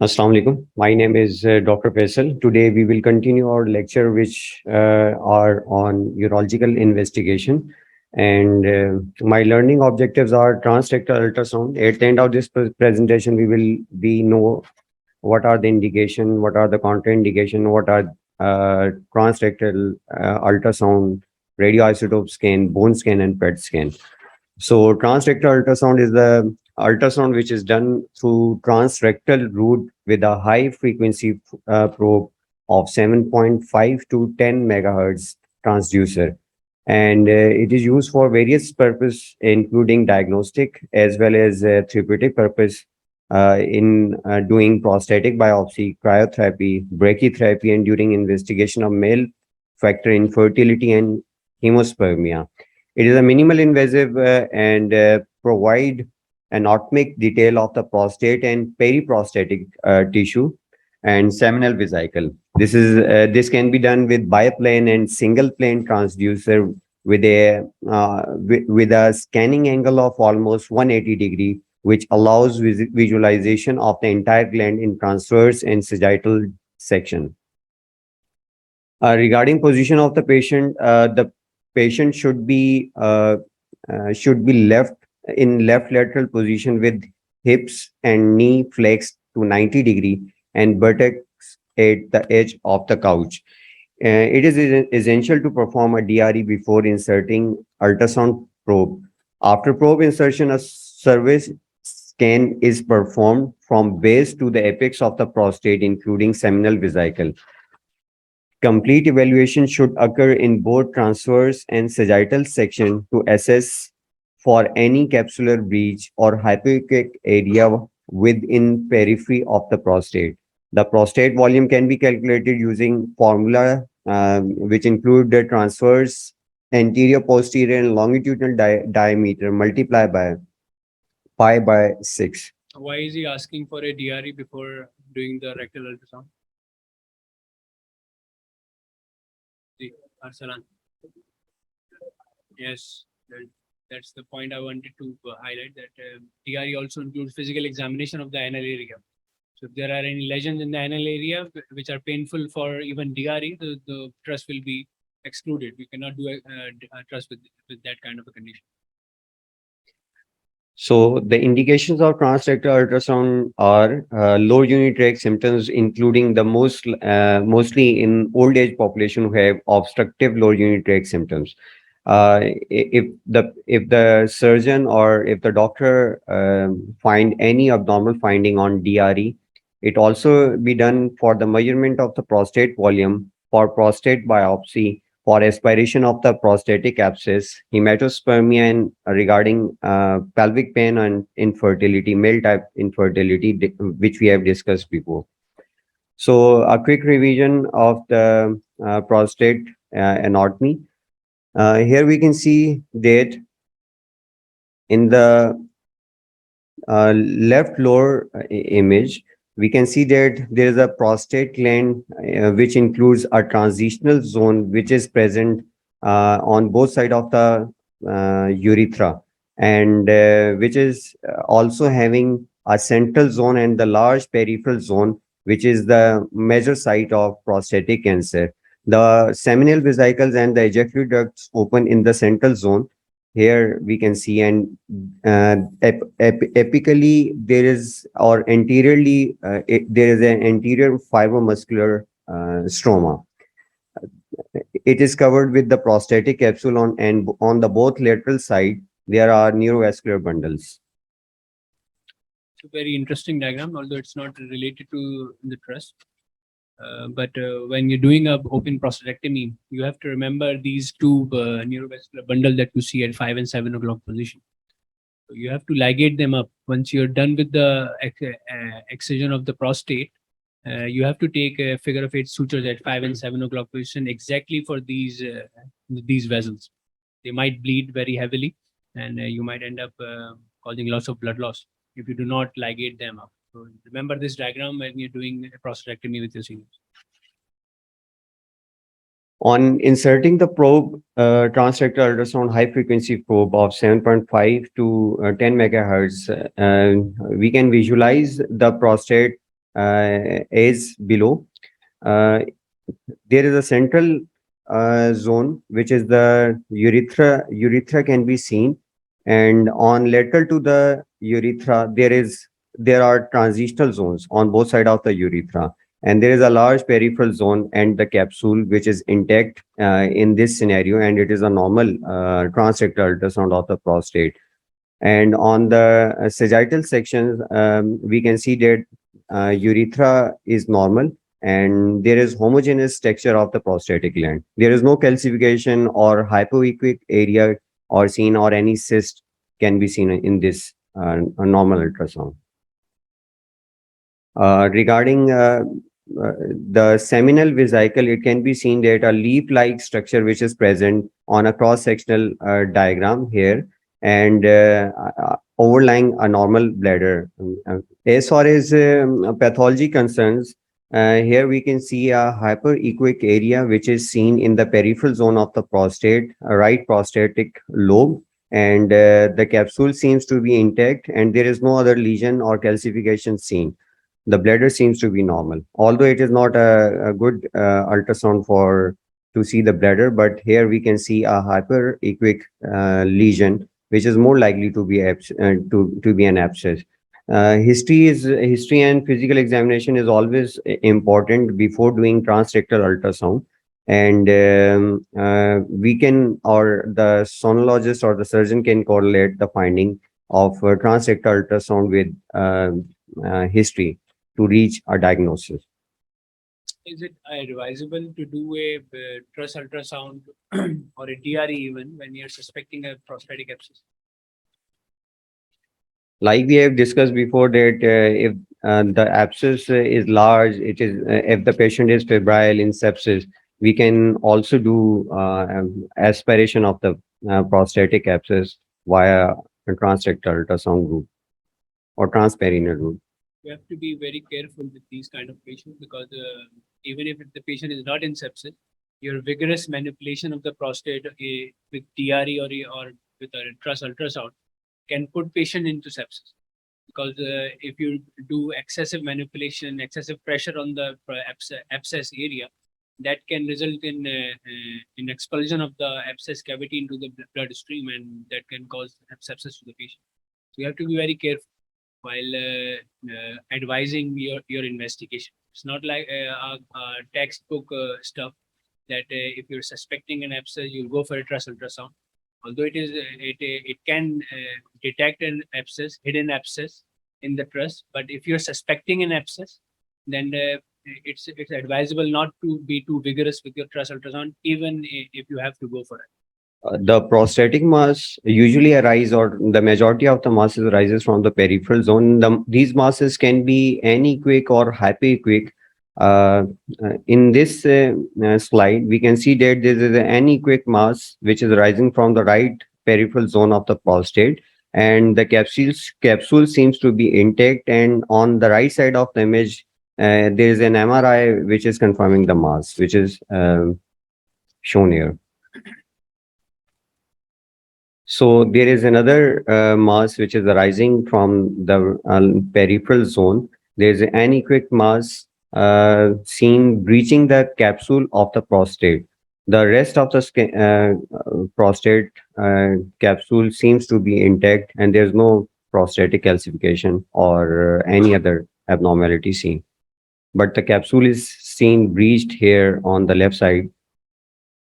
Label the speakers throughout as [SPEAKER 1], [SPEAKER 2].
[SPEAKER 1] Assalamu alaikum. My name is Dr. Faisal. Today we will continue our lecture, which are on urological investigation. And my learning objectives are transrectal ultrasound. At the end of this presentation, we know what are the indication, what are the contraindication, what are transrectal ultrasound, radioisotope scan, bone scan, and PET scan. So transrectal ultrasound is the ultrasound which is done through transrectal route with a high frequency probe of 7.5 to 10 megahertz transducer. And it is used for various purpose, including diagnostic as well as therapeutic purpose in doing prostatic biopsy, cryotherapy, brachytherapy, and during investigation of male factor infertility and hemospermia. It is a minimal invasive and provide an anatomic detail of the prostate and periprostatic tissue and seminal vesicle. This can be done with biplane and single plane transducer with a scanning angle of almost 180-degree, which allows visualization of the entire gland in transverse and sagittal section. Regarding position of the patient should be left in left lateral position with hips and knee flexed to 90-degree and buttocks at the edge of the couch. It is essential to perform a DRE before inserting ultrasound probe. After probe insertion, a surface scan is performed from base to the apex of the prostate, including seminal vesicle. Complete evaluation should occur in both transverse and sagittal section to assess for any capsular breach or hypoechoic area within periphery of the prostate. The prostate volume can be calculated using formula which include the transverse, anterior, posterior, and longitudinal diameter multiplied by pi by 6.
[SPEAKER 2] Why is he asking for a DRE before doing the rectal ultrasound? Arsalan. Yes, that's the point I wanted to highlight, that DRE also includes physical examination of the anal area. So if there are any lesions in the anal area which are painful for even DRE, the truss will be excluded. We cannot do a truss with that kind of a condition.
[SPEAKER 1] So the indications of transrectal ultrasound are low urinary symptoms, including the mostly in old age population who have obstructive lower urinary symptoms. If the surgeon or if the doctor find any abnormal finding on DRE, it also be done for the measurement of the prostate volume, for prostate biopsy, for aspiration of the prostatic abscess, hematospermia, and regarding pelvic pain and infertility, male type infertility, which we have discussed before. So a quick revision of the prostate anatomy. Here we can see that in the left lower image, we can see that there is a prostate gland which includes a transitional zone which is present on both sides of the urethra, and which is also having a central zone and the large peripheral zone, which is the major site of prostatic cancer. The seminal vesicles and the ejaculatory ducts open in the central zone. Here we can see, and apically there is, or anteriorly there is an anterior fibromuscular stroma. It is covered with the prostatic capsule and on the both lateral side there are neurovascular bundles.
[SPEAKER 2] It's a very interesting diagram, although it's not related to the truss. But when you're doing a open prostatectomy, you have to remember these two neurovascular bundle that you see at 5 and 7 o'clock position. So you have to ligate them up. Once you're done with the excision of the prostate, you have to take a figure of 8 sutures at 5 and 7 o'clock position exactly for these vessels. They might bleed very heavily, and you might end up causing loss of blood loss if you do not ligate them up. So remember this diagram when you're doing a prostatectomy with your seniors.
[SPEAKER 1] On inserting the probe, transrectal ultrasound high frequency probe of 7.5 to 10 megahertz, we can visualize the prostate is below. Uh, there is a central zone, which is the urethra. Urethra can be seen, and on lateral to the urethra, there are transitional zones on both sides of the urethra, and there is a large peripheral zone and the capsule, which is intact in this scenario, and it is a normal transrectal ultrasound of the prostate. And on the sagittal section, we can see that urethra is normal and there is homogeneous texture of the prostatic gland. There is no calcification or hypoequic area or seen, or any cyst can be seen in this normal ultrasound. Regarding the seminal vesicle, it can be seen that a leaf-like structure which is present on a cross-sectional diagram here, and overlying a normal bladder. As far as pathology concerns, here we can see a hyperechoic area which is seen in the peripheral zone of the prostate, right prostatic lobe, and the capsule seems to be intact, and there is no other lesion or calcification seen. The bladder seems to be normal, although it is not a good ultrasound for to see the bladder, but here we can see a hyperechoic lesion, which is more likely to be to be an abscess. History and physical examination is always important before doing transrectal ultrasound, and we can, or the sonologist or the surgeon can correlate the finding of transrectal ultrasound with history to reach a diagnosis.
[SPEAKER 2] Is it advisable to do a truss ultrasound or a DRE even when you're suspecting a prostatic abscess?
[SPEAKER 1] Like we have discussed before, that if the abscess is large, it is if the patient is febrile in sepsis, we can also do aspiration of the prostatic abscess via a transrectal ultrasound route or transperineal route.
[SPEAKER 2] You have to be very careful with these kind of patients, because even if the patient is not in sepsis, your vigorous manipulation of the prostate with DRE or with a truss ultrasound can put patient into sepsis. Because if you do excessive manipulation, excessive pressure on the abscess area, that can result in expulsion of the abscess cavity into the bloodstream, and that can cause sepsis to the patient. So you have to be very careful while advising your investigation. It's not like textbook stuff that if you're suspecting an abscess, you'll go for a truss ultrasound. Although it can detect an abscess, hidden abscess in the truss, but if you're suspecting an abscess, then it's advisable not to be too vigorous with your truss ultrasound, even if you have to go for it.
[SPEAKER 1] The prostatic mass usually arise, or the majority of the masses arises from the peripheral zone. These masses can be anechoic or hypoechoic. In this slide, we can see that there is an anechoic mass which is rising from the right peripheral zone of the prostate, and the capsule seems to be intact. And on the right side of the image, there is an MRI which is confirming the mass, which is shown here. So there is another mass which is arising from the peripheral zone. There is an anechoic mass seen breaching the capsule of the prostate. The rest of the prostate capsule seems to be intact, and there's no prostatic calcification or any other abnormality seen. But the capsule is seen breached here on the left side,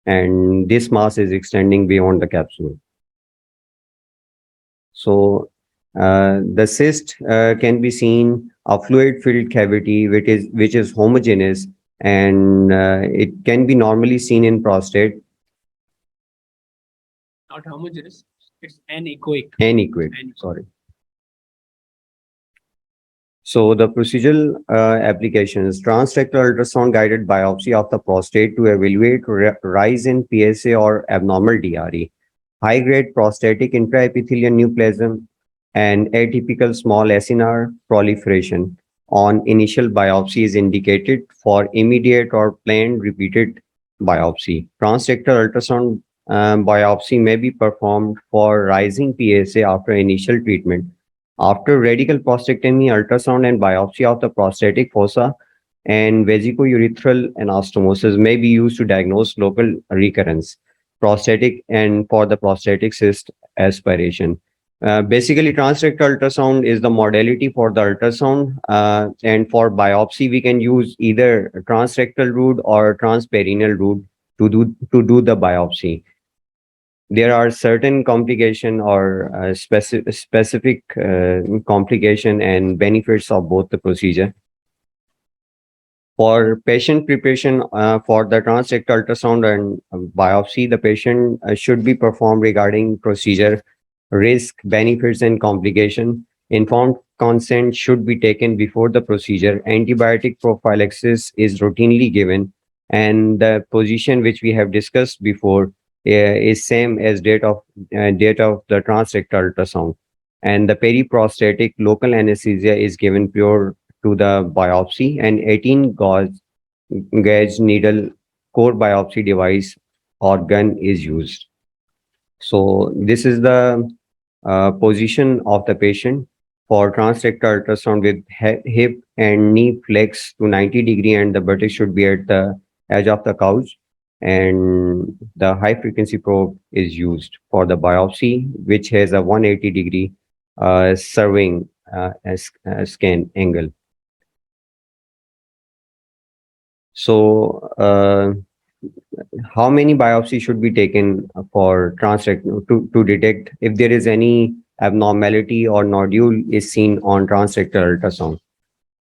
[SPEAKER 1] and this mass is extending beyond the capsule. So the cyst can be seen a fluid-filled cavity which is homogeneous, and it can be normally seen in prostate.
[SPEAKER 2] Not homogeneous, it's anechoic.
[SPEAKER 1] Anechoic, sorry. So the procedural applications: transrectal ultrasound guided biopsy of the prostate to evaluate rise in PSA or abnormal DRE. High-grade prostatic intraepithelial neoplasm and atypical small acinar proliferation on initial biopsy is indicated for immediate or planned repeated biopsy. Transrectal ultrasound biopsy may be performed for rising PSA after initial treatment, After radical prostatectomy, ultrasound and biopsy of the prostatic fossa and vesicourethral anastomosis may be used to diagnose local recurrence, prostatic and for the prostatic cyst aspiration. Basically, transrectal ultrasound is the modality for the ultrasound, and for biopsy, we can use either transrectal route or transperineal route to do the biopsy. There are certain complication or specific complication and benefits of both the procedure. For patient preparation for the transrectal ultrasound and biopsy, the patient should be performed regarding procedure, risk, benefits, and complication. Informed consent should be taken before the procedure. Antibiotic prophylaxis is routinely given, and the position which we have discussed before is same as date of the transrectal ultrasound. And the periprostatic local anesthesia is given pure to the biopsy, and 18 gauge needle core biopsy device or gun is used. So this is the position of the patient for transrectal ultrasound with hip and knee flex to 90-degree, and the buttock should be at the edge of the couch, and the high frequency probe is used for the biopsy, which has a 180-degree serving scan angle. So, how many biopsies should be taken for transrectal to detect if there is any abnormality or nodule is seen on transrectal ultrasound?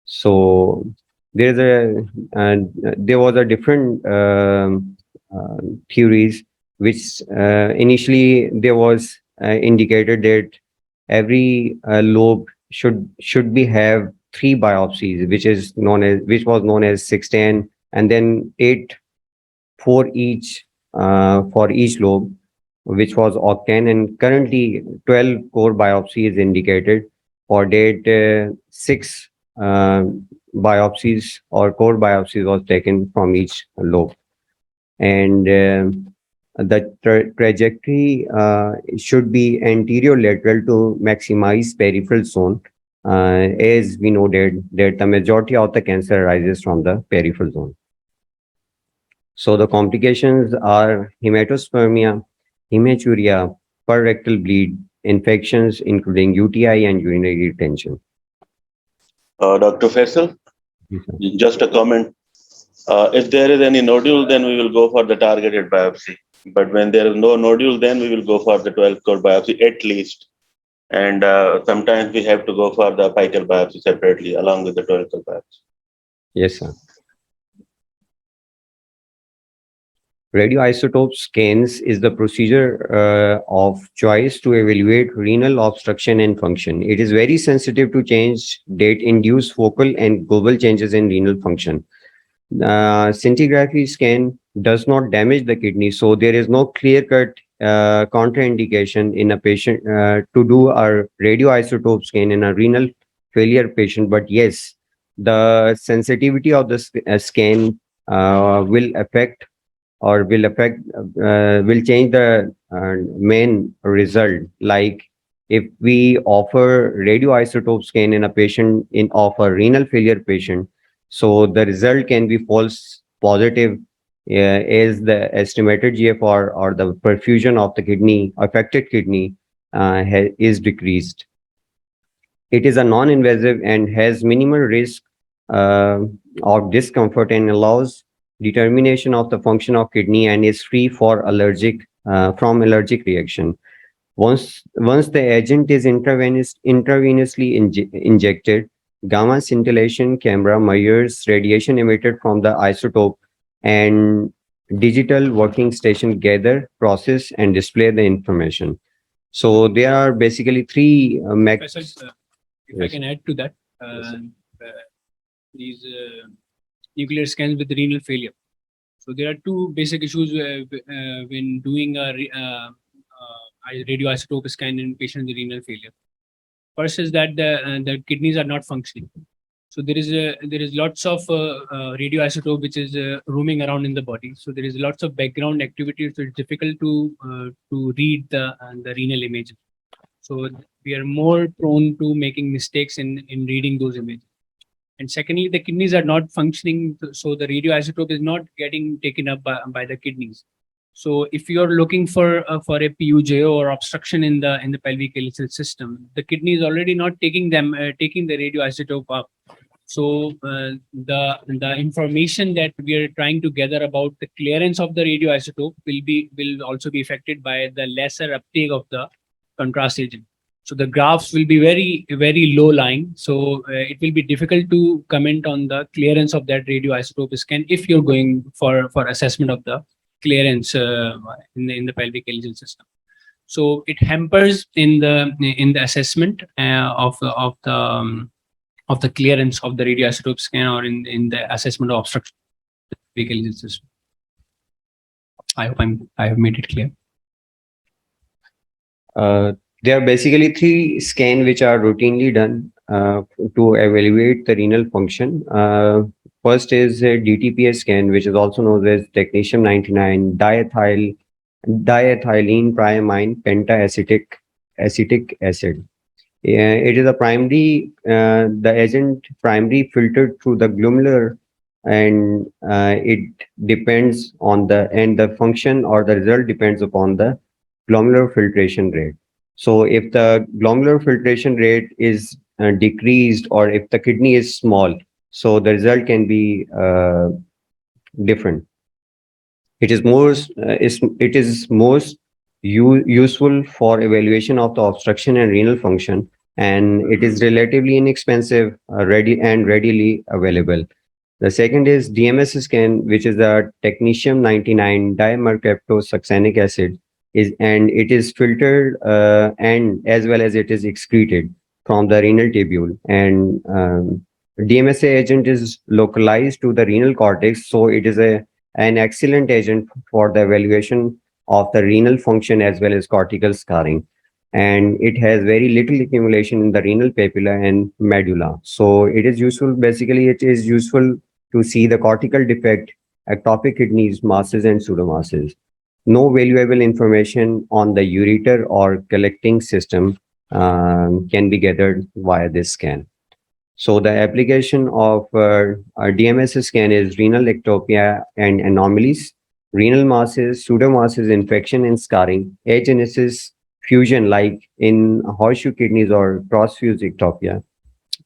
[SPEAKER 1] So, there was a different theories which initially there was indicated that every lobe should be have 3 biopsies, which was known as 610, and then 8 for each lobe, which was octane, and currently 12 core biopsy is indicated. For date, 6 biopsies or core biopsies was taken from each lobe, and the trajectory should be anterior lateral to maximize peripheral zone, as we know that the majority of the cancer arises from the peripheral zone. So the complications are hematospermia, hematuria, perrectal bleed, infections including UTI and urinary retention.
[SPEAKER 3] Dr. Faisal,
[SPEAKER 1] Yes, sir.
[SPEAKER 3] just a comment. If there is any nodule, then we will go for the targeted biopsy. But when there is no nodule, then we will go for the 12 core biopsy at least. And sometimes we have to go for the apical biopsy separately along with the 12 core biopsy.
[SPEAKER 1] Yes, sir. Radioisotope scans is the procedure of choice to evaluate renal obstruction and function. It is very sensitive to change that induce focal and global changes in renal function. Scintigraphy scan does not damage the kidney, so there is no clear-cut contraindication in a patient to do a radioisotope scan in a renal failure patient. But yes, the sensitivity of the scan will change the main result. Like if we offer radioisotope scan in a patient of a renal failure patient, so the result can be false positive, as the estimated GFR or the perfusion of the affected kidney is decreased. It is a non-invasive and has minimal risk of discomfort and allows determination of the function of kidney and is free from allergic reaction. Once the agent is intravenously injected, gamma scintillation camera measures radiation emitted from the isotope, and digital working station gather, process, and display the information. So there are basically 3
[SPEAKER 2] Professor, if I
[SPEAKER 1] Yes.
[SPEAKER 2] can add to that,
[SPEAKER 1] Yes, sir.
[SPEAKER 2] these nuclear scans with renal failure. So there are 2 basic issues when doing a radioisotope scan in patients with renal failure. First is that the kidneys are not functioning. So there is lots of radioisotope which is roaming around in the body. So there is lots of background activity. So it's difficult to read the renal image. So we are more prone to making mistakes in reading those images. And secondly, the kidneys are not functioning, so the radioisotope is not getting taken up by the kidneys. So if you are looking for a PUJ or obstruction in the pelvic ileal system, the kidney is already not taking the radioisotope up. So the information that we are trying to gather about the clearance of the radioisotope will also be affected by the lesser uptake of the contrast agent. So the graphs will be very low lying. So it will be difficult to comment on the clearance of that radioisotope scan if you're going for assessment of the clearance in the pelvic ileal system. So it hampers in the assessment of the clearance of the radioisotope scan or in the assessment of obstruction of the pelvic ileal system. I hope I have made it clear.
[SPEAKER 1] There are basically three scans which are routinely done to evaluate the renal function. First is a DTPA scan, which is also known as technetium-99 diethylene priamine pentaacetic acetic acid. It is a primary, the agent primary filtered through the glomerular, and it depends on the function or the result depends upon the glomerular filtration rate. So if the glomerular filtration rate is decreased, or if the kidney is small, so the result can be different. It is most useful for evaluation of the obstruction and renal function, and it is relatively inexpensive, readily available. The second is DMSA scan, which is the technetium-99 dimercaptosuccinic acid, and it is filtered and as well as it is excreted from the renal tubule. And DMSA agent is localized to the renal cortex, so it is an excellent agent for the evaluation of the renal function as well as cortical scarring. And it has very little accumulation in the renal papilla and medulla. So it is useful, basically it is useful to see the cortical defect, ectopic kidneys, masses and pseudomasses. No valuable information on the ureter or collecting system can be gathered via this scan. So the application of a DMSA scan is renal ectopia and anomalies, renal masses, pseudomasses, infection and scarring, agenesis, fusion like in horseshoe kidneys or cross-fused ectopia.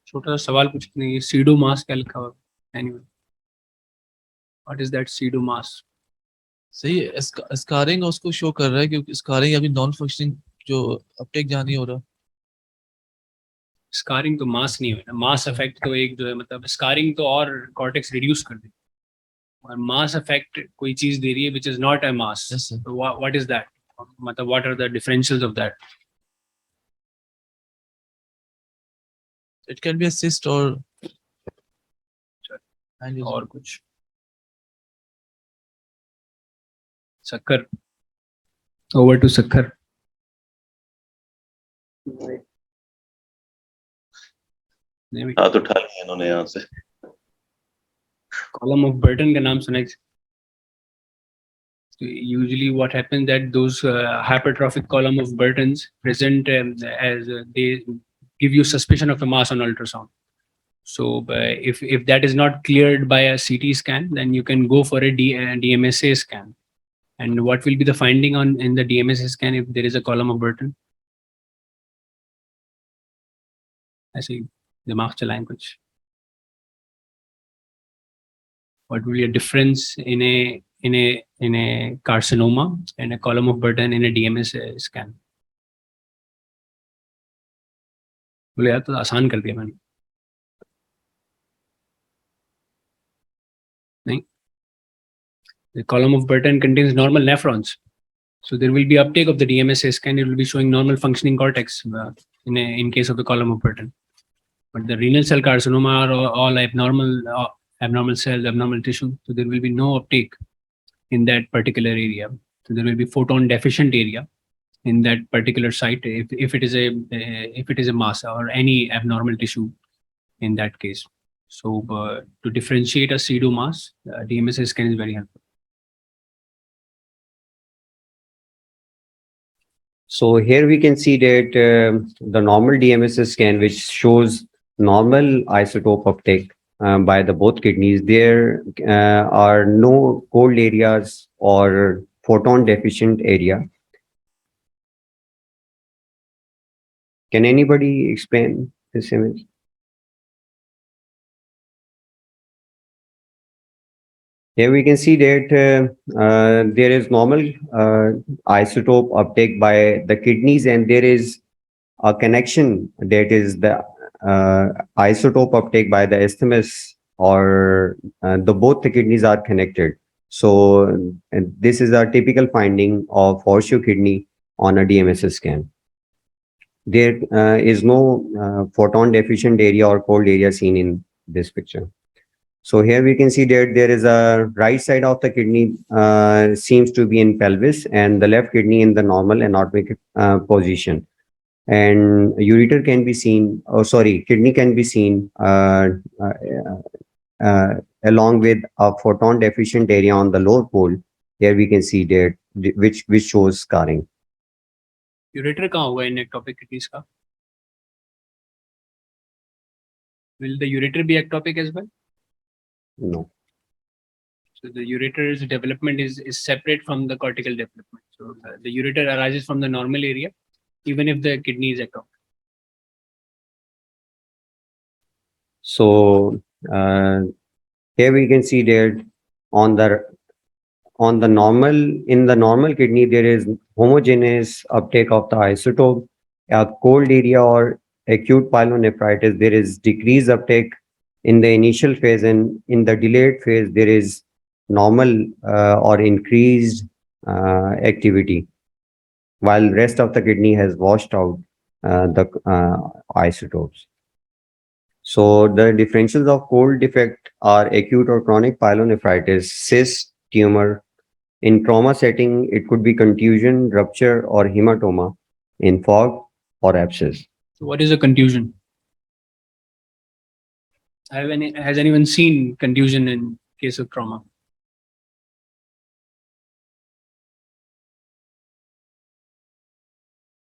[SPEAKER 2] छोटा सा सवाल पूछते हैं, pseudomass क्या लिखा हुआ? Anyway, what is that pseudomass?
[SPEAKER 4] सही है, स्कारिंग उसको शो कर रहा है क्योंकि स्कारिंग अभी नॉन फंक्शनिंग जो अपटेक जहाँ नहीं हो रहा.
[SPEAKER 2] स्कारिंग तो मास नहीं है, मास इफेक्ट तो एक जो है, मतलब स्कारिंग तो और कॉर्टेक्स रिड्यूस कर दे, और मास इफेक्ट कोई चीज दे रही है which is not a mass. तो व्हाट इज दैट, मतलब what are the differentials of that?
[SPEAKER 4] It can be a cyst और
[SPEAKER 2] कुछ. सक्कर, ओवर टू सक्कर.
[SPEAKER 3] हाथ उठा लिया इन्होंने यहाँ से.
[SPEAKER 2] कॉलम ऑफ बर्टन का नाम सुना है? Usually what happens that those hypertrophic column of Burtons present as they give you suspicion of a mass on ultrasound. So if that is not cleared by a CT scan, then you can go for a DMSA scan. And what will be the finding in the DMSA scan if there is a column of Burton? ऐसे ही दिमाग चलाएं कुछ. What will be a difference in a carcinoma and a column of Burton in a DMSA scan? बोले यार तो आसान कर दिया मैंने. नहीं, the column of Burton contains normal nephrons, so there will be uptake of the DMSA scan. It will be showing normal functioning cortex in case of the column of Burton. But the renal cell carcinoma are all abnormal cells, abnormal tissue, so there will be no uptake in that particular area. So there will be photon deficient area in that particular site if it is a mass or any abnormal tissue in that case. So to differentiate a pseudomass, DMSA scan is very helpful.
[SPEAKER 1] So here we can see that the normal DMSA scan, which shows normal isotope uptake by the both kidneys, there are no cold areas or photon deficient area. Can anybody explain this image? Here we can see that there is normal isotope uptake by the kidneys, and there is a connection, that is the isotope uptake by the isthmus, or the both the kidneys are connected. So and this is a typical finding of horseshoe kidney on a DMSA scan. There is no photon deficient area or cold area seen in this picture. So here we can see that there is a right side of the kidney seems to be in pelvis, and the left kidney in the normal anatomic position. And ureter can be seen, oh sorry, kidney can be seen along with a photon deficient area on the lower pole. Here we can see that which shows scarring.
[SPEAKER 2] Ureter कहाँ होगा in ectopic kidneys का? Will the ureter be ectopic as well?
[SPEAKER 1] No.
[SPEAKER 2] So the ureter's development is separate from the cortical development. So the ureter arises from the normal area, even if the kidney is ectopic.
[SPEAKER 1] So here we can see that on the normal, in the normal kidney, there is homogeneous uptake of the isotope. A cold area or acute pyelonephritis, there is decreased uptake in the initial phase, and in the delayed phase, there is normal or increased activity, while rest of the kidney has washed out the isotopes. So the differentials of cold defect are acute or chronic pyelonephritis, cyst, tumor. In trauma setting, it could be contusion, rupture, or hematoma. In fog or abscess.
[SPEAKER 2] So what is a contusion? Has anyone seen contusion in case of trauma?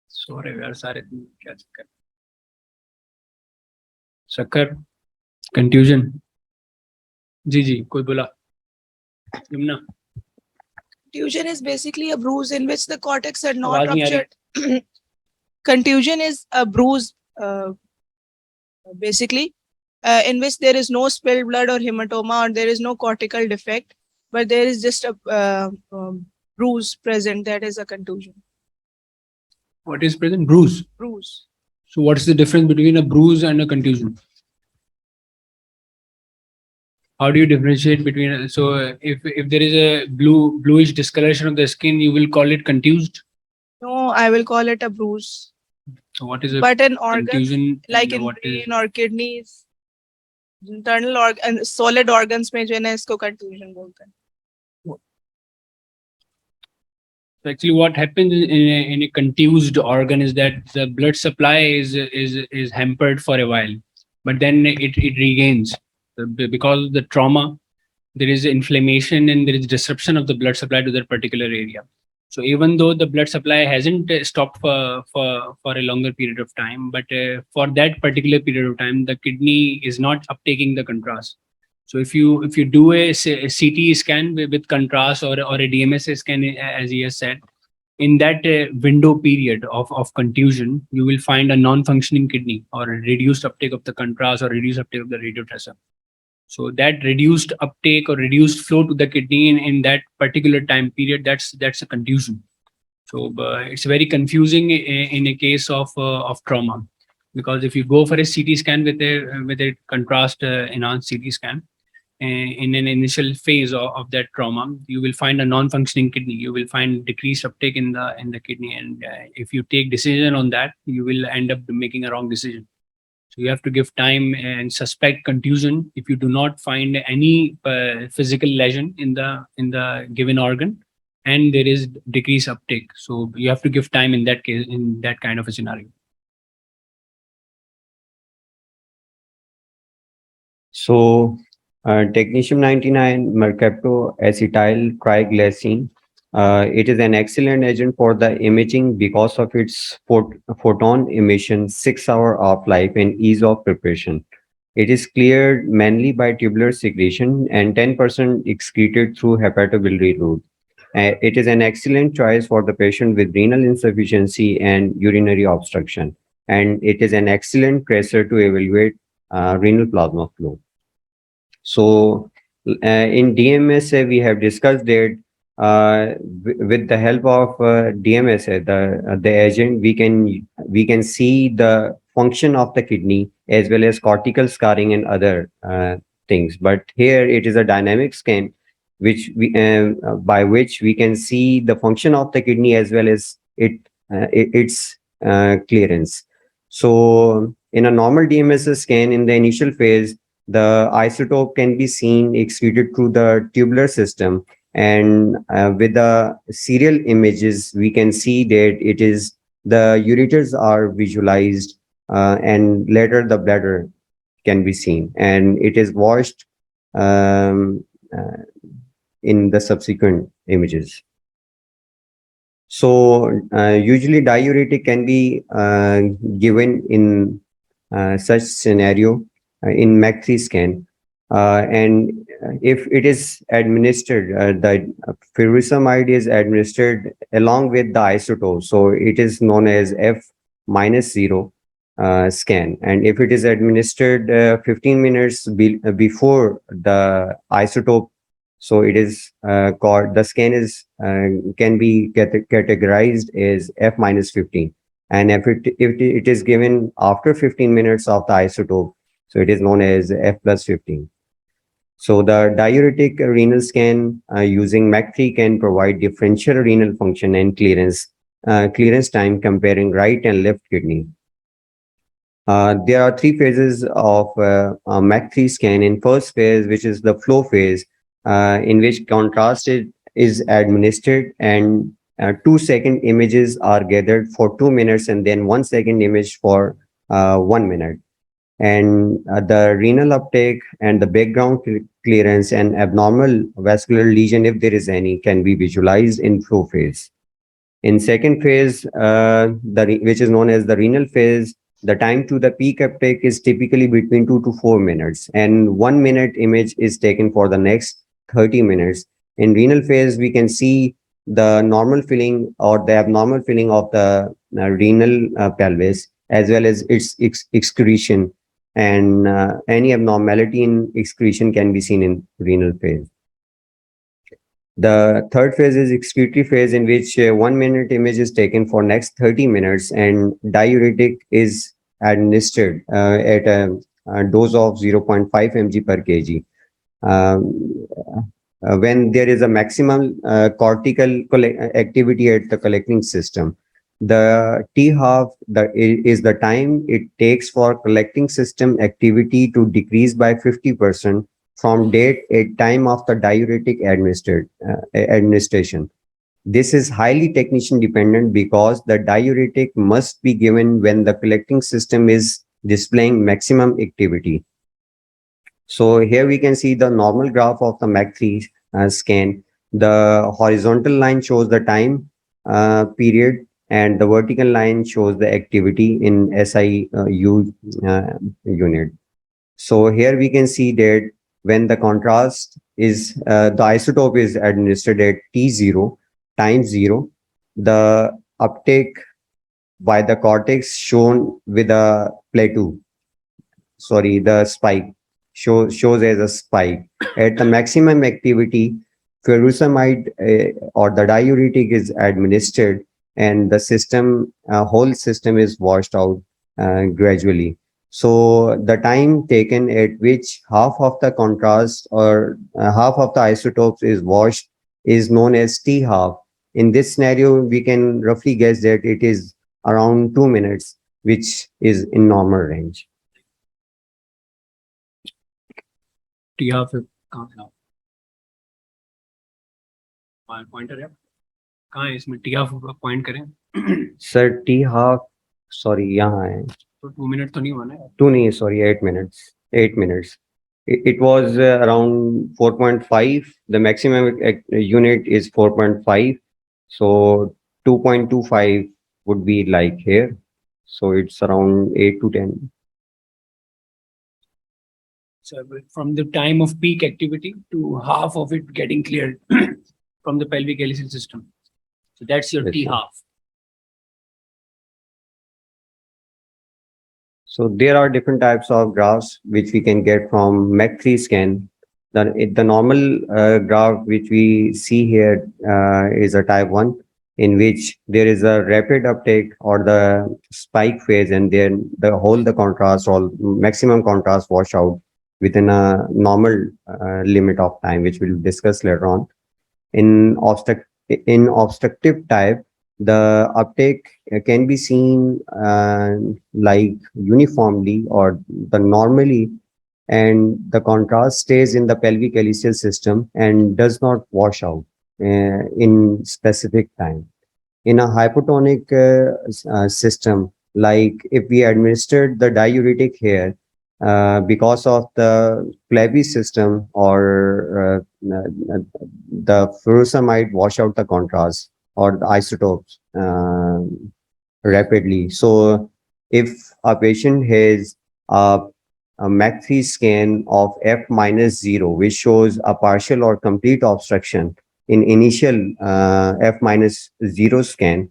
[SPEAKER 2] Sorry, यार सारे क्या चक्कर? शक्कर, contusion. जी कोई बोला? Yamuna.
[SPEAKER 5] Contusion is basically a bruise in which the cortex are not
[SPEAKER 2] आवाज नहीं आ रही.
[SPEAKER 5] ruptured. Contusion is a bruise, basically, in which there is no spilled blood or hematoma, or there is no cortical defect, but there is just a bruise present. That is a contusion.
[SPEAKER 2] What is present? Bruise.
[SPEAKER 5] Bruise.
[SPEAKER 2] So what is the difference between a bruise and a contusion? How do you differentiate between? So if there is a bluish discoloration of the skin, you will call it contused.
[SPEAKER 5] No, I will call it a bruise.
[SPEAKER 2] So what is a
[SPEAKER 5] But in organs,
[SPEAKER 2] contusion?
[SPEAKER 5] like in
[SPEAKER 2] what is?
[SPEAKER 5] brain or kidneys, internal and solid organs में जो है ना इसको contusion बोलते हैं.
[SPEAKER 2] So actually, what happens in a contused organ is that the blood supply is hampered for a while, but then it regains. Because of the trauma, there is inflammation and there is disruption of the blood supply to that particular area. So even though the blood supply hasn't stopped for a longer period of time, but for that particular period of time, the kidney is not uptaking the contrast. So if you do a CT scan with contrast or a DMSA scan, as he has said, in that window period of contusion, you will find a non-functioning kidney or a reduced uptake of the contrast or reduced uptake of the radiotracer. So that reduced uptake or reduced flow to the kidney in that particular time period, that's a contusion. So it's very confusing in a case of trauma, because if you go for a CT scan with a contrast enhanced CT scan, in an initial phase of that trauma, you will find a non-functioning kidney. You will find decreased uptake in the kidney, and if you take decision on that, you will end up making a wrong decision. So you have to give time and suspect contusion if you do not find any physical lesion in the given organ, and there is decreased uptake. So you have to give time in that case, in that kind of a scenario.
[SPEAKER 1] So technetium 99 mercaptoacetyl triglycine It is an excellent agent for the imaging because of its photon emission, 6-hour half-life, and ease of preparation. It is cleared mainly by tubular secretion and 10% excreted through hepatobiliary route. It is an excellent choice for the patient with renal insufficiency and urinary obstruction. And it is an excellent tracer to evaluate renal plasma flow. So in DMSA, we have discussed that with the help of DMSA, the agent, we can see the function of the kidney as well as cortical scarring and other things. But here it is a dynamic scan, which we by which we can see the function of the kidney as well as its clearance. So in a normal DMSA scan, in the initial phase, the isotope can be seen excreted through the tubular system, and with the serial images we can see that it is the ureters are visualized, and later the bladder can be seen, and it is washed um, uh, in the subsequent images. So usually diuretic can be given in such scenario in MAC3 scan. And if it is administered, the furosemide is administered along with the isotope. So it is known as F-0 scan. And if it is administered 15 minutes before the isotope, so it is called, the scan is can be categorized as F-15. And if it is given after 15 minutes of the isotope, so it is known as F+15. So the diuretic renal scan using MAC3 can provide differential renal function and clearance time comparing right and left kidney. There are 3 phases of MAC3 scan. In first phase, which is the flow phase, in which contrast is administered, and 2-second images are gathered for 2 minutes and then 1-second image for 1 minute. And the renal uptake and the background clearance and abnormal vascular lesion, if there is any, can be visualized in flow phase. In second phase, which is known as the renal phase, the time to the peak uptake is typically between 2 to 4 minutes, and 1 minute image is taken for the next 30 minutes. In renal phase, we can see the normal filling or the abnormal filling of the renal pelvis, as well as its excretion, and any abnormality in excretion can be seen in renal phase. The third phase is excretory phase, in which 1 minute image is taken for next 30 minutes, and diuretic is administered at a dose of 0.5 mg per kg. When there is a maximum cortical activity at the collecting system, the T-half is the time it takes for collecting system activity to decrease by 50% from date at time of the diuretic administration. This is highly technician dependent because the diuretic must be given when the collecting system is displaying maximum activity. So here we can see the normal graph of the MAC3 scan. The horizontal line shows the time period, and the vertical line shows the activity in SIU unit. So here we can see that when the contrast is, the isotope is administered at T0 times 0, the uptake by the cortex shown with a plateau, the spike shows as a spike. At the maximum activity, furosemide or the diuretic is administered, and the system, whole system is washed out gradually. So the time taken at which half of the contrast or half of the isotopes is washed is known as T-half. In this scenario, we can roughly guess that it is around 2 minutes, which is in normal range.
[SPEAKER 2] T-half कहाँ है आप? Pointer है कहाँ है इसमें T-half point करें
[SPEAKER 1] sir T-half, sorry यहाँ है,
[SPEAKER 2] तो 2 मिनट तो नहीं होना है
[SPEAKER 1] 2 नहीं, sorry 8 minutes. 8 minutes. It was around 4.5. The maximum unit is 4.5. So 2.25 would be like here. So it's around 8 to 10.
[SPEAKER 2] So from the time of peak activity to half of it getting cleared from the pelvic calyceal system. So that's your
[SPEAKER 1] Yes,
[SPEAKER 2] T
[SPEAKER 1] sir.
[SPEAKER 2] half.
[SPEAKER 1] So there are different types of graphs which we can get from MEC3 scan. The normal graph which we see here is a type 1, in which there is a rapid uptake or the spike phase, and then the contrast or maximum contrast wash out within a normal limit of time, which we'll discuss later on. In obstructive type, the uptake can be seen like uniformly or the normally, and the contrast stays in the pelvic calyceal system and does not wash out in specific time. In a hypotonic system, like if we administered the diuretic here, because of the flabby system or the furosemide wash out the contrast or the isotopes rapidly. So if a patient has a MAC3 scan of F minus 0, which shows a partial or complete obstruction in initial F minus 0 scan,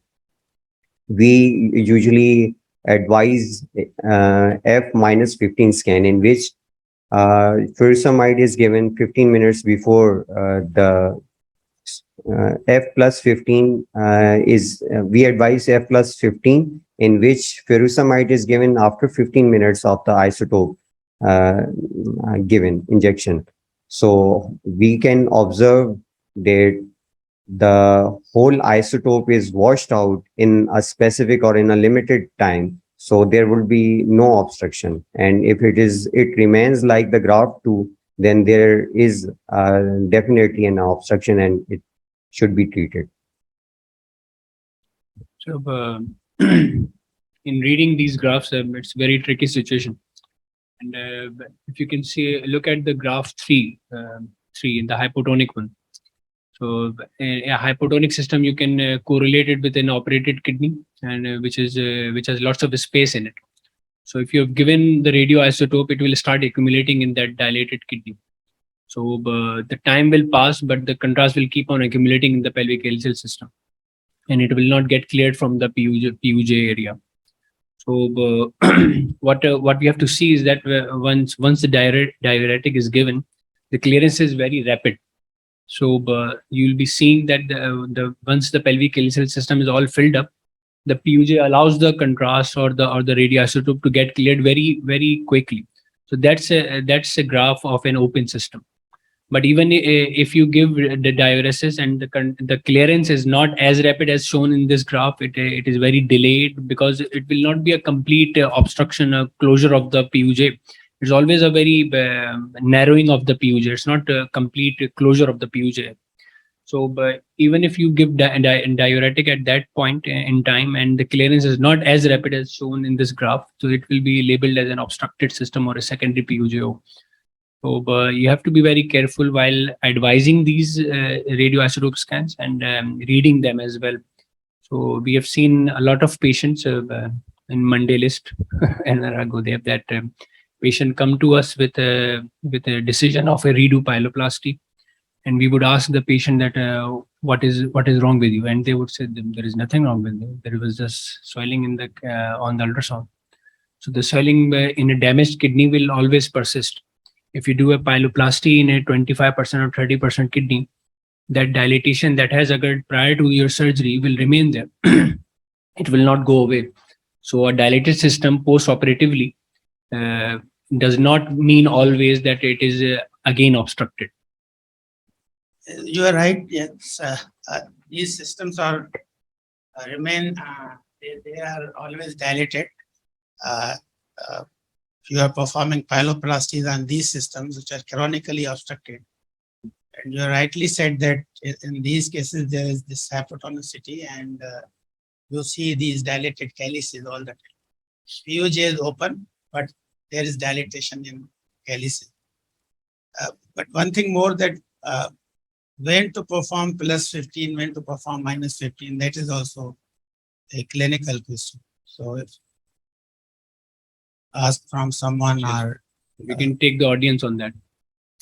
[SPEAKER 1] we usually advise F minus 15 scan, in which furosemide is given 15 minutes before the F plus 15 we advise F plus 15, in which furosemide is given after 15 minutes of the isotope given injection. So we can observe that the whole isotope is washed out in a specific or in a limited time. So there will be no obstruction. And if it remains like the graph 2, then there is definitely an obstruction and it should be treated.
[SPEAKER 2] So in reading these graphs, it's a very tricky situation. And if you can see, look at the graph 3 in the hypotonic one. So a hypotonic system, you can correlate it with an operated kidney, and which has lots of space in it. So if you have given the radioisotope, it will start accumulating in that dilated kidney. So the time will pass, but the contrast will keep on accumulating in the pelvic calyceal system, and it will not get cleared from the PUJ area. So what we have to see is that once the diuretic is given, the clearance is very rapid. So you'll be seeing that once the pelvic calyceal system is all filled up, the PUJ allows the contrast or the radioisotope to get cleared very, very quickly. So that's a graph of an open system. But even if you give the diuresis and the clearance is not as rapid as shown in this graph, it is very delayed, because it will not be a complete obstruction or closure of the PUJ. It's always a very narrowing of the PUJ. It's not a complete closure of the PUJ. So, but even if you give diuretic at that point in time and the clearance is not as rapid as shown in this graph, so it will be labeled as an obstructed system or a secondary PUJO. So you have to be very careful while advising these radioisotope scans and reading them as well. So we have seen a lot of patients in Monday list and ago they have that patient come to us with a decision of a redo pyeloplasty, and we would ask the patient that what is wrong with you, and they would say there is nothing wrong with me. There was just swelling in the on the ultrasound. So the swelling in a damaged kidney will always persist. If you do a pyeloplasty in a 25% or 30% kidney, that dilatation that has occurred prior to your surgery will remain there. It will not go away. So a dilated system post-operatively does not mean always that it is again obstructed.
[SPEAKER 6] You are right. Yes, these systems are remain. They are always dilated. If you are performing pyeloplasties on these systems, which are chronically obstructed, and you rightly said that in these cases there is this hypotonicity, and you see these dilated calyces all the time. PUJ is open, but there is dilatation in calyces. But one thing more that when to perform plus 15, when to perform minus 15, that is also a clinical question. So if asked from someone or
[SPEAKER 2] We can take the audience on that.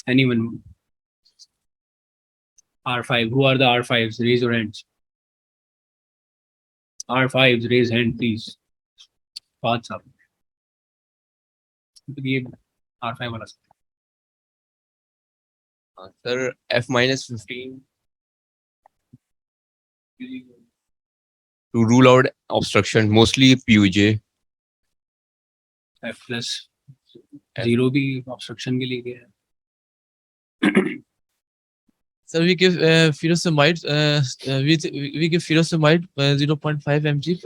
[SPEAKER 2] Anyone? R5. Who are the R5s? Raise your hands. R5s, raise hand, please. Paths up. R5 wala.
[SPEAKER 7] Sir, F minus 15 to rule out obstruction, mostly PUJ.
[SPEAKER 2] F plus 0 भी obstruction के लिए गया है.
[SPEAKER 4] So we give furosemide. We give furosemide 0.5 mg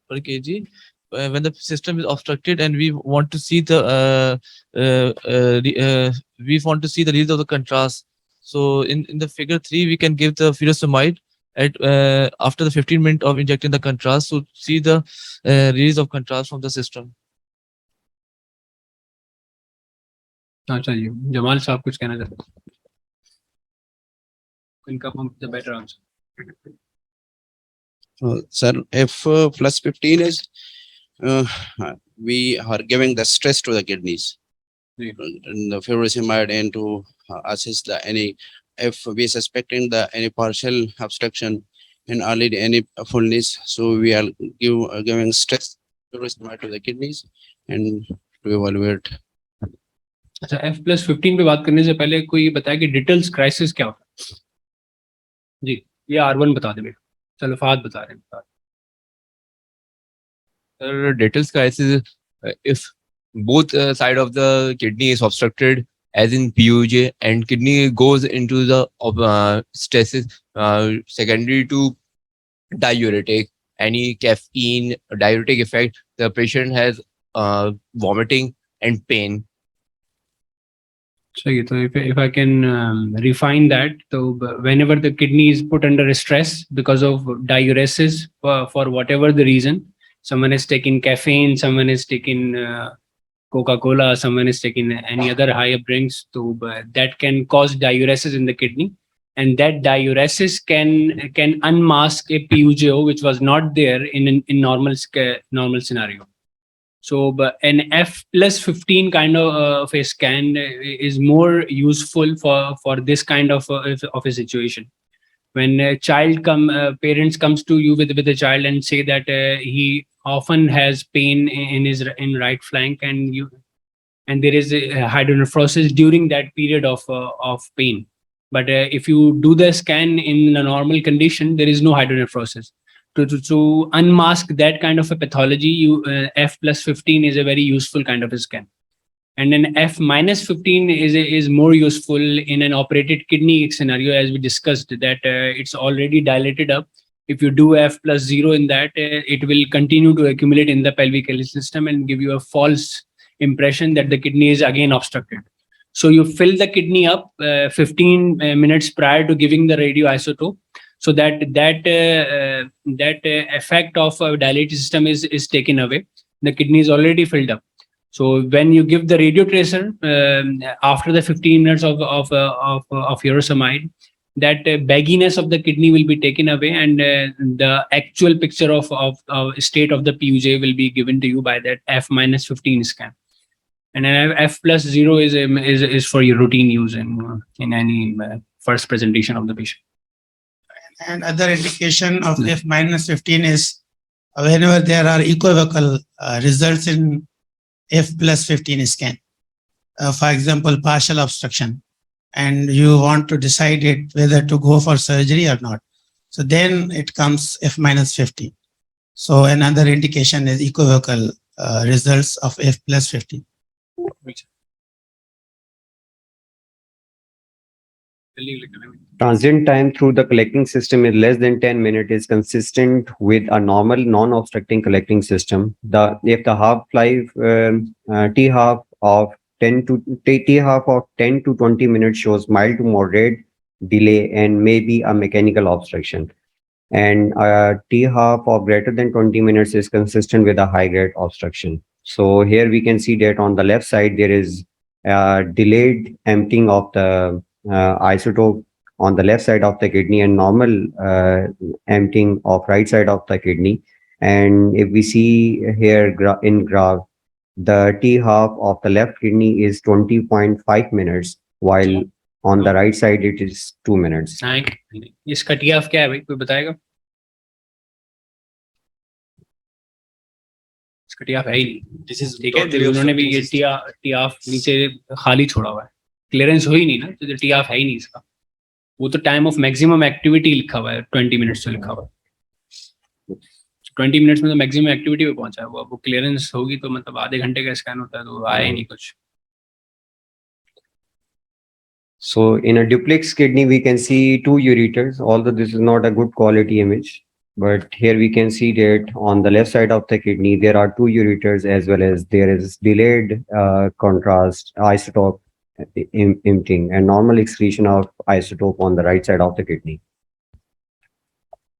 [SPEAKER 4] per kg when the system is obstructed, and we want to see the release of the contrast. So in the figure 3, we can give the furosemide at after the 15 minutes of injecting the contrast to see the release of contrast from the system.
[SPEAKER 2] हाँ चलिए जमाल साहब कुछ कहना चाहते हैं. इनका the better answer.
[SPEAKER 8] Sir, if plus 15 is, we are giving the stress to the kidneys.
[SPEAKER 2] Yeah.
[SPEAKER 8] And the furosemide and to assess the if we suspecting the any partial obstruction and early any fullness, so we are giving stress furosemide to the kidneys and to evaluate.
[SPEAKER 2] अच्छा F plus 15 पे बात करने से पहले कोई ये बताया कि डिटेल्स क्राइसिस क्या होता है. जी ये R1 बता दे बेटा. चलो फाद बता रहे हैं.
[SPEAKER 7] Sir, details crisis, if both side of the kidney is obstructed, as in PUJ, and kidney goes into the stasis secondary to diuretic, any caffeine diuretic effect, the patient has vomiting and pain.
[SPEAKER 2] So if I can refine that, so whenever the kidney is put under stress because of diuresis for whatever the reason, someone is taking caffeine, someone is taking Coca-Cola, someone is taking any other higher drinks, so that can cause diuresis in the kidney, and that diuresis can unmask a PUJO which was not there in normal scenario. So an F plus 15 kind of a scan is more useful for this kind of a situation. When a child parents comes to you with a child and say that he often has pain in right flank and there is a hydronephrosis during that period of pain. But if you do the scan in a normal condition, there is no hydronephrosis. To unmask that kind of a pathology, F plus 15 is a very useful kind of a scan. And then F minus 15 is more useful in an operated kidney scenario, as we discussed, that it's already dilated up. If you do F plus 0 in that, it will continue to accumulate in the pelvic system and give you a false impression that the kidney is again obstructed. So you fill the kidney up 15 minutes prior to giving the radioisotope, so that effect of a dilated system is taken away. The kidney is already filled up. So when you give the radio tracer after the 15 minutes of furosemide, that bagginess of the kidney will be taken away, and the actual picture of state of the PUJ will be given to you by that F minus 15 scan. And then F plus 0 is for your routine use in any first presentation of the patient.
[SPEAKER 6] And other indication of F minus 15 is whenever there are equivocal results in F plus 15 scan. For example, partial obstruction, and you want to decide it whether to go for surgery or not. So then it comes F minus 15. So another indication is equivocal results of F plus 15.
[SPEAKER 1] Transient time through the collecting system is less than 10 minutes is consistent with a normal non-obstructing collecting system. If the half-life T half of 10 to 20 minutes shows mild to moderate delay and maybe a mechanical obstruction, and T half of greater than 20 minutes is consistent with a high-grade obstruction. So here we can see that on the left side there is delayed emptying of the isotope on the left side of the kidney and normal emptying of right side of the kidney. And if we see here in graph, the T half of the left kidney is 20.5 minutes, while on the right side it is 2 minutes.
[SPEAKER 2] इसका TF क्या है भाई, कोई बताएगा? इसका TF है ही नहीं, ठीक है, उन्होंने भी ये TF नीचे खाली छोड़ा हुआ है, क्लियरेंस हो ही नहीं ना, तो TF है ही नहीं इसका, वो तो टाइम ऑफ मैक्सिमम एक्टिविटी लिखा हुआ है, 20 मिनट्स से लिखा हुआ है, 20 मिनट्स में तो मैक्सिमम एक्टिविटी पे पहुंचा है वो क्लियरेंस होगी तो मतलब आधे घंटे का स्कैन होता है तो आया ही नहीं कुछ.
[SPEAKER 1] So in a duplex kidney, we can see two ureters, although this is not a good quality image. But here we can see that on the left side of the kidney, there are two ureters as well as there is delayed contrast isotope emptying and normal excretion of isotope on the right side of the kidney.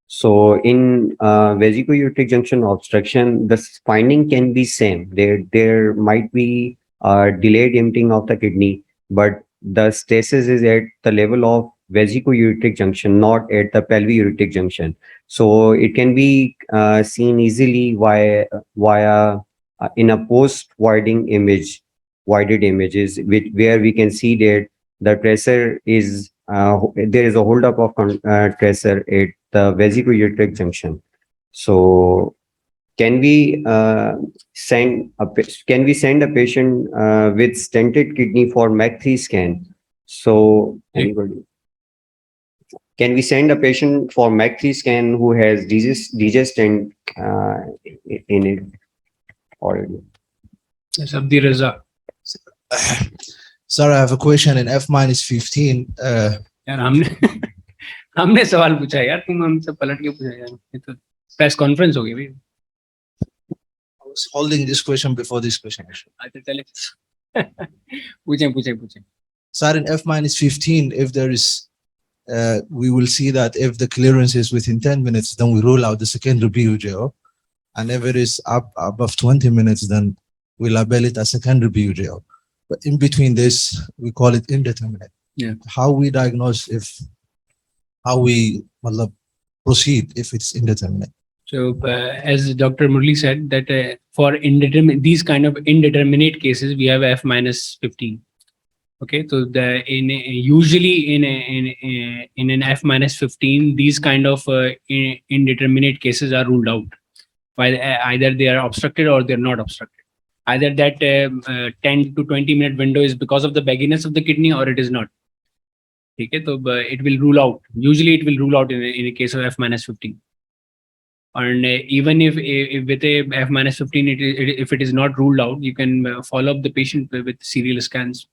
[SPEAKER 1] So in vesico-ureteric junction obstruction, the finding can be same. There might be delayed emptying of the kidney, but the stasis is at the level of vesico-ureteric junction, not at the pelvic-ureteric junction. So it can be seen easily via in a post-voiding image, voided images, where we can see that the pressure is there is a holdup of pressure at the vesico-ureteric junction. So can we send a patient with stented kidney for MAC3 scan? So anybody, can we send a patient for MAC3 scan who has DJ stent in it already?
[SPEAKER 2] Yes, Abdi Raza.
[SPEAKER 9] Sir, I have a question in F-15.
[SPEAKER 2] यार हमने सवाल पूछा यार, तुम हमसे पलट के पूछा यार, ये तो प्रेस कॉन्फ्रेंस हो गई भाई.
[SPEAKER 9] I was holding this question before this question.
[SPEAKER 2] अच्छा चले पूछें.
[SPEAKER 9] Sir, in F-15, if there is, we will see that if the clearance is within 10 minutes, then we rule out the secondary BUJO. And if it is above 20 minutes, then we label it as secondary BUJO. But in between this, we call it indeterminate.
[SPEAKER 2] Yeah.
[SPEAKER 9] How we diagnose how we proceed if it's indeterminate.
[SPEAKER 2] So as Dr. Murli said that for these kind of indeterminate cases, we have F-15. Okay, so usually in an F-15, these kind of indeterminate cases are ruled out. Either they are obstructed or they're not obstructed. Either that 10 to 20 minute window is because of the bagginess of the kidney or it is not. Okay, so it will rule out. Usually it will rule out in a case of F-15. And even if with a F-15, if it is not ruled out, you can follow up the patient with serial scans.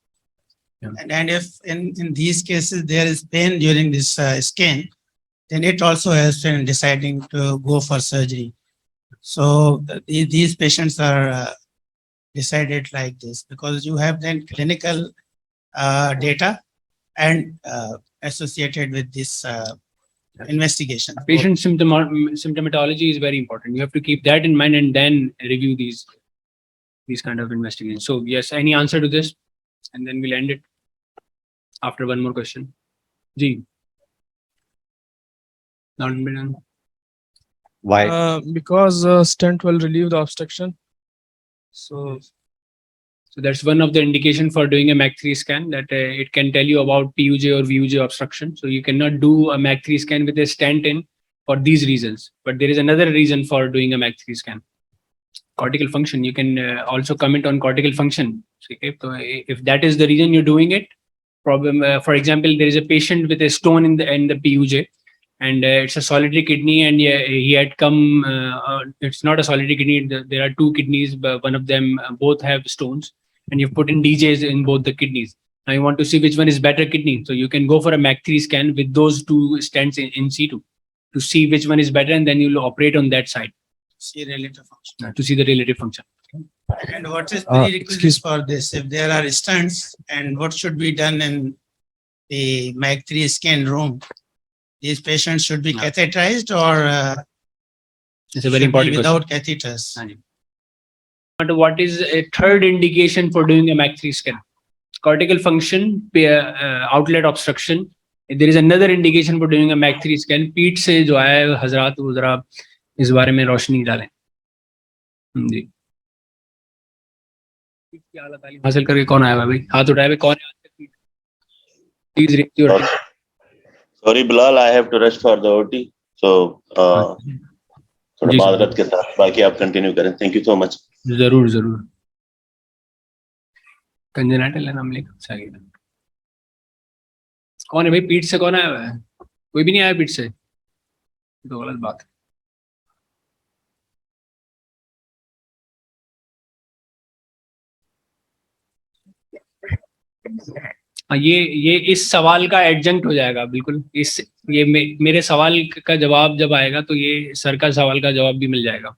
[SPEAKER 2] Yeah.
[SPEAKER 6] And if in these cases there is pain during this scan, then it also helps in deciding to go for surgery. So these patients are decided like this because you have then clinical data and associated with this investigation.
[SPEAKER 2] Patient symptomatology is very important. You have to keep that in mind and then review these kind of investigations. So yes, any answer to this? And then we'll end it after one more question. Ji. Not been done.
[SPEAKER 1] Why?
[SPEAKER 10] Because stent will relieve the obstruction.
[SPEAKER 2] So that's one of the indication for doing a MAC3 scan, that it can tell you about PUJ or VUJ obstruction. So you cannot do a MAC3 scan with a stent in for these reasons. But there is another reason for doing a MAC3 scan. Cortical function. You can also comment on cortical function. Okay? So if that is the reason you're doing it, for example, there is a patient with a stone in the PUJ. And it's a solitary kidney, and he had come. It's not a solitary kidney. There are two kidneys, but one of them both have stones, and you've put in DJs in both the kidneys. Now you want to see which one is better kidney, so you can go for a MAC3 scan with those two stents in situ to see which one is better, and then you'll operate on that side.
[SPEAKER 6] See relative function.
[SPEAKER 2] To see the relative function.
[SPEAKER 6] And what is prerequisite for this? If there are stents, and what should be done in the MAC3 scan room? These patients should be catheterized or
[SPEAKER 2] it's a very important
[SPEAKER 6] without
[SPEAKER 2] question.
[SPEAKER 6] catheters.
[SPEAKER 2] But what is a third indication for doing a MAC3 scan? cortical function, outlet obstruction. There is another indication for doing a MAC3 scan. पीठ से जो है हजरात वो जरा इस बारे में रोशनी डालें जी। की आला तालीम हासिल करके कौन आया भाई? हाथ उठाए हुए कौन है? Please raise your hand.
[SPEAKER 3] Sorry, Bilal, I have to rush for the OT. So, थोड़ा
[SPEAKER 2] जी,
[SPEAKER 3] मादरत के साथ बाकी आप कंटिन्यू करें. Thank you so much.
[SPEAKER 2] जरूर जरूर। कंजेनाइटल है नाम लिखा है। कौन है भाई? पीठ से कौन आया हुआ है? कोई भी नहीं आया पीठ से, तो गलत बात है। ये इस सवाल का एडजंक्ट हो जाएगा बिल्कुल। इस ये मेरे सवाल का जवाब जब आएगा तो ये सर का सवाल का जवाब भी मिल जाएगा।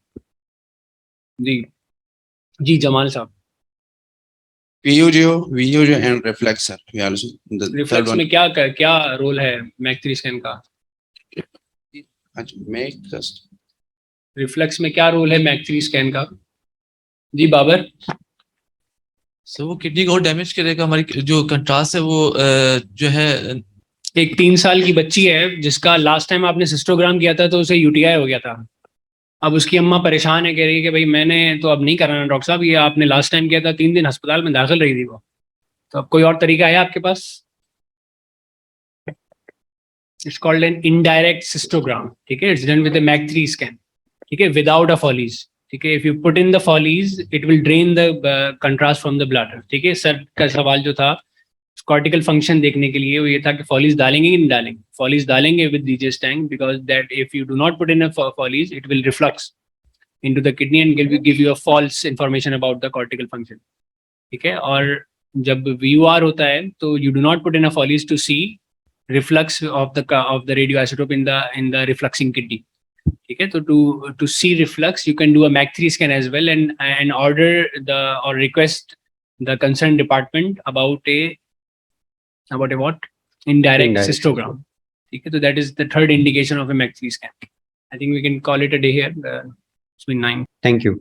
[SPEAKER 2] जी जी जमाल साहब।
[SPEAKER 8] VUGO and reflexor. We also the third
[SPEAKER 2] reflex
[SPEAKER 8] one.
[SPEAKER 2] में क्या रोल है मैक3 स्कैन का?
[SPEAKER 8] Make just
[SPEAKER 2] रिफ्लेक्स में क्या रोल है मैक3 स्कैन का? जी बाबर।
[SPEAKER 4] सो वो किडनी को और डैमेज करेगा। हमारी जो कंट्रास्ट है वो जो है
[SPEAKER 2] एक 3 साल की बच्ची है जिसका लास्ट टाइम आपने सिस्टोग्राम किया था तो उसे यूटीआई हो गया था। अब उसकी अम्मा परेशान है, कह रही है कि भाई मैंने तो अब नहीं कराना डॉक्टर साहब, ये आपने लास्ट टाइम किया था, 3 दिन अस्पताल में दाखिल रही थी वो। तो अब कोई और तरीका है आपके पास? It's called an indirect cystogram. ठीक है, इट्स डन विद अ मैक3 स्कैन। ठीक है, विदाउट अ फॉलीज। ठीक है, if you put in the Foley it will drain the contrast from the bladder. ठीक है, सर का सवाल जो था कॉर्टिकल फंक्शन देखने के लिए वो ये था कि फॉलीज डालेंगे कि नहीं डालेंगे। फॉलीज डालेंगे with DJs tank because that if you do not put in a follies it will reflux into the kidney and give you a false information about the cortical function. ठीक है, और जब VUR होता है तो you do not put in a Foley's to see reflux of the radioisotope in the refluxing kidney. ठीक है, तो to see reflux you can do a MAC3 scan as well and order or request the concerned department about a what? Indirect cystogram. ठीक है, तो that is the third indication of a MAC3 scan. I think we can call it a day here. It's been 9.
[SPEAKER 1] Thank you.